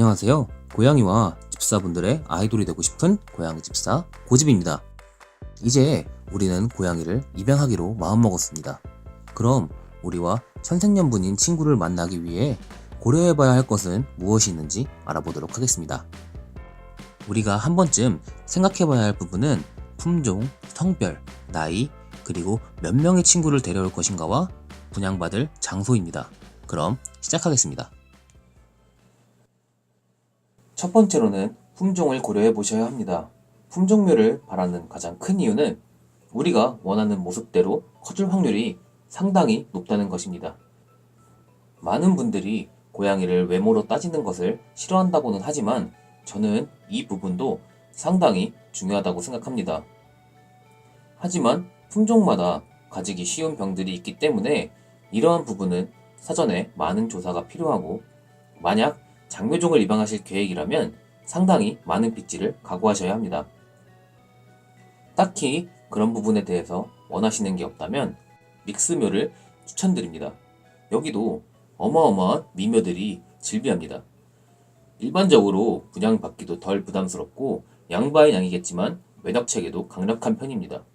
안녕하세요. 고양이와 집사분들의 아이돌이 되고 싶은 고양이 집사 고집입니다. 이제 우리는 고양이를 입양하기로 마음먹었습니다. 그럼 우리와 천생연분인 친구를 만나기 위해 고려해봐야 할 것은 무엇이 있는지 알아보도록 하겠습니다. 우리가 한 번쯤 생각해봐야 할 부분은 품종, 성별, 나이, 그리고 몇 명의 친구를 데려올 것인가와 분양받을 장소입니다. 그럼 시작하겠습니다. 첫 번째로는 품종을 고려해 보셔야 합니다. 품종묘를 바라는 가장 큰 이유는 우리가 원하는 모습대로 커질 확률이 상당히 높다는 것입니다. 많은 분들이 고양이를 외모로 따지는 것을 싫어한다고는 하지만 저는 이 부분도 상당히 중요하다고 생각합니다. 하지만 품종마다 가지기 쉬운 병들이 있기 때문에 이러한 부분은 사전에 많은 조사가 필요하고, 만약 장묘종을 입양하실 계획이라면 상당히 많은 빚질을 각오하셔야 합니다. 딱히 그런 부분에 대해서 원하시는 게 없다면 믹스묘를 추천드립니다. 여기도 어마어마한 미묘들이 즐비합니다. 일반적으로 분양받기도 덜 부담스럽고 양바의 양이겠지만 매덕체계도 강력한 편입니다.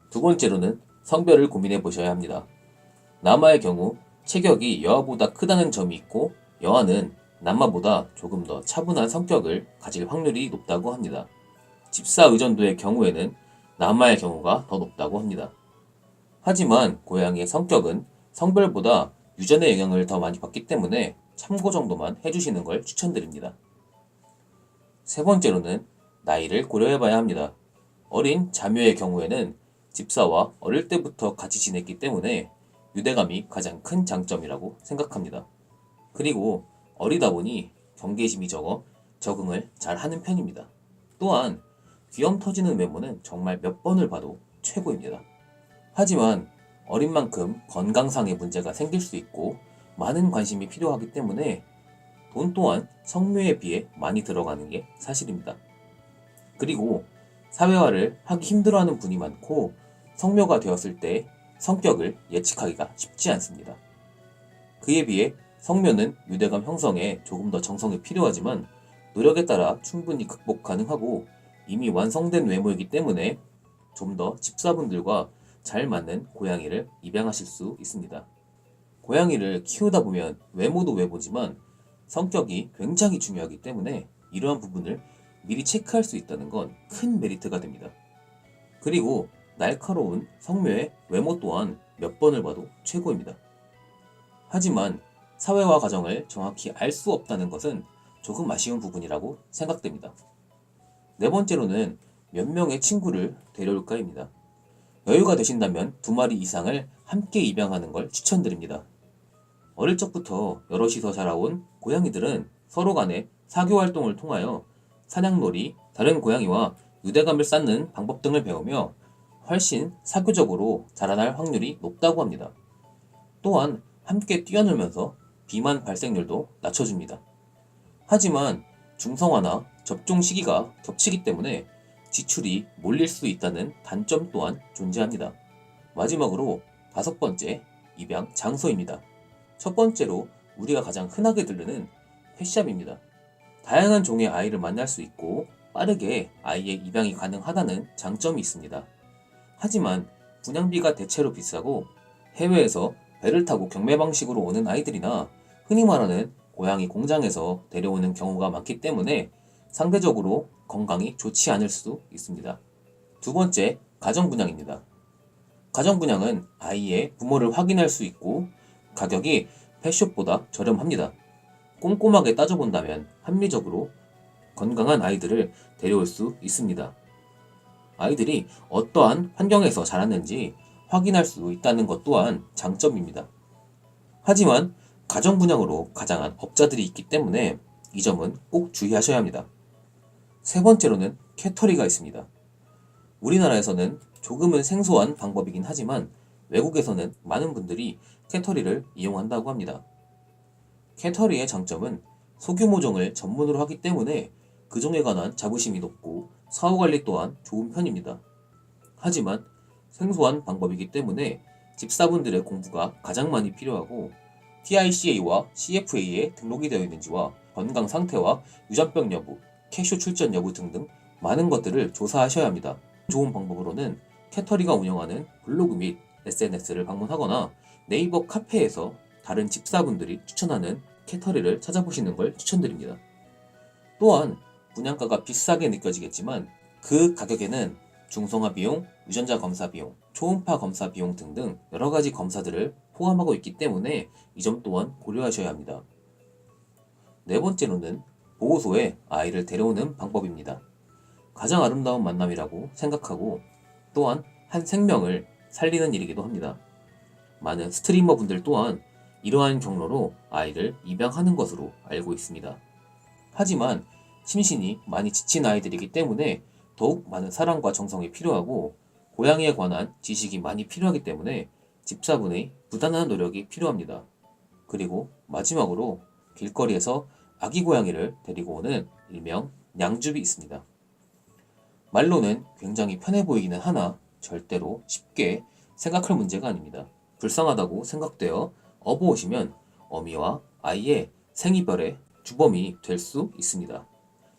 두 번째로는 성별을 고민해 보셔야 합니다. 남아의 경우 체격이 여아보다 크다는 점이 있고, 여아는 남아보다 조금 더 차분한 성격을 가질 확률이 높다고 합니다. 집사 의존도의 경우에는 남아의 경우가 더 높다고 합니다. 하지만 고양이의 성격은 성별보다 유전의 영향을 더 많이 받기 때문에 참고 정도만 해주시는 걸 추천드립니다. 세 번째로는 나이를 고려해봐야 합니다. 어린 자묘의 경우에는 집사와 어릴 때부터 같이 지냈기 때문에 유대감이 가장 큰 장점이라고 생각합니다. 그리고 어리다 보니 경계심이 적어 적응을 잘 하는 편입니다. 또한 귀염 터지는 외모는 정말 몇 번을 봐도 최고입니다. 하지만 어린 만큼 건강상의 문제가 생길 수 있고 많은 관심이 필요하기 때문에 돈 또한 성묘에 비해 많이 들어가는 게 사실입니다. 그리고 사회화를 하기 힘들어하는 분이 많고, 성묘가 되었을 때 성격을 예측하기가 쉽지 않습니다. 그에 비해 성묘는 유대감 형성에 조금 더 정성이 필요하지만 노력에 따라 충분히 극복 가능하고, 이미 완성된 외모이기 때문에 좀 더 집사분들과 잘 맞는 고양이를 입양하실 수 있습니다. 고양이를 키우다 보면 외모도 외모지만 성격이 굉장히 중요하기 때문에 이러한 부분을 미리 체크할 수 있다는 건 큰 메리트가 됩니다. 그리고 날카로운 성묘의 외모 또한 몇 번을 봐도 최고입니다. 하지만 사회화 과정을 정확히 알 수 없다는 것은 조금 아쉬운 부분이라고 생각됩니다. 네 번째로는 몇 명의 친구를 데려올까입니다. 여유가 되신다면 2마리 이상을 함께 입양하는 걸 추천드립니다. 어릴 적부터 여럿이서 자라온 고양이들은 서로 간의 사교 활동을 통하여 사냥놀이, 다른 고양이와 유대감을 쌓는 방법 등을 배우며 훨씬 사교적으로 자라날 확률이 높다고 합니다. 또한 함께 뛰어놀면서 비만 발생률도 낮춰줍니다. 하지만 중성화나 접종 시기가 겹치기 때문에 지출이 몰릴 수 있다는 단점 또한 존재합니다. 마지막으로 5번째, 입양 장소입니다. 첫 번째로 우리가 가장 흔하게 들르는 펫샵입니다. 다양한 종의 아이를 만날 수 있고 빠르게 아이의 입양이 가능하다는 장점이 있습니다. 하지만 분양비가 대체로 비싸고 해외에서 배를 타고 경매 방식으로 오는 아이들이나 흔히 말하는 고양이 공장에서 데려오는 경우가 많기 때문에 상대적으로 건강이 좋지 않을 수 있습니다. 두 번째, 가정분양입니다. 가정분양은 아이의 부모를 확인할 수 있고 가격이 펫숍보다 저렴합니다. 꼼꼼하게 따져본다면 합리적으로 건강한 아이들을 데려올 수 있습니다. 아이들이 어떠한 환경에서 자랐는지 확인할 수 있다는 것 또한 장점입니다. 하지만 가정분양으로 가장한 업자들이 있기 때문에 이 점은 꼭 주의하셔야 합니다. 세 번째로는 캐터리가 있습니다. 우리나라에서는 조금은 생소한 방법이긴 하지만 외국에서는 많은 분들이 캐터리를 이용한다고 합니다. 캐터리의 장점은 소규모종을 전문으로 하기 때문에 그 종에 관한 자부심이 높고 사후관리 또한 좋은 편입니다. 하지만 생소한 방법이기 때문에 집사분들의 공부가 가장 많이 필요하고 TICA와 CFA에 등록이 되어 있는지와 건강 상태와 유전병 여부, 캐쇼 출전 여부 등등 많은 것들을 조사하셔야 합니다. 좋은 방법으로는 캐터리가 운영하는 블로그 및 SNS를 방문하거나 네이버 카페에서 다른 집사분들이 추천하는 캐터리를 찾아보시는 걸 추천드립니다. 또한 분양가가 비싸게 느껴지겠지만 그 가격에는 중성화 비용, 유전자 검사 비용, 초음파 검사 비용 등등 여러가지 검사들을 포함하고 있기 때문에 이 점 또한 고려하셔야 합니다. 네 번째로는 보호소에 아이를 데려오는 방법입니다. 가장 아름다운 만남이라고 생각하고 또한 한 생명을 살리는 일이기도 합니다. 많은 스트리머 분들 또한 이러한 경로로 아이를 입양하는 것으로 알고 있습니다. 하지만 심신이 많이 지친 아이들이기 때문에 더욱 많은 사랑과 정성이 필요하고 고양이에 관한 지식이 많이 필요하기 때문에 집사분의 부단한 노력이 필요합니다. 그리고 마지막으로 길거리에서 아기 고양이를 데리고 오는 일명 냥줍이 있습니다. 말로는 굉장히 편해 보이기는 하나 절대로 쉽게 생각할 문제가 아닙니다. 불쌍하다고 생각되어 업어오시면 어미와 아이의 생이별의 주범이 될 수 있습니다.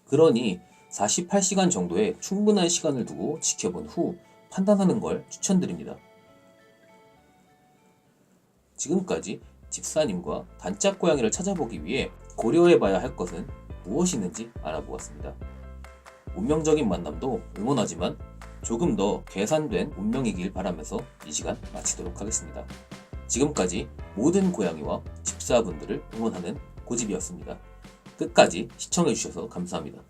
그러니 48시간 정도의 충분한 시간을 두고 지켜본 후 판단하는 걸 추천드립니다. 지금까지 집사님과 단짝 고양이를 찾아보기 위해 고려해봐야 할 것은 무엇이 있는지 알아보았습니다. 운명적인 만남도 응원하지만 조금 더 계산된 운명이길 바라면서 이 시간 마치도록 하겠습니다. 지금까지 모든 고양이와 집사분들을 응원하는 고집이었습니다. 끝까지 시청해주셔서 감사합니다.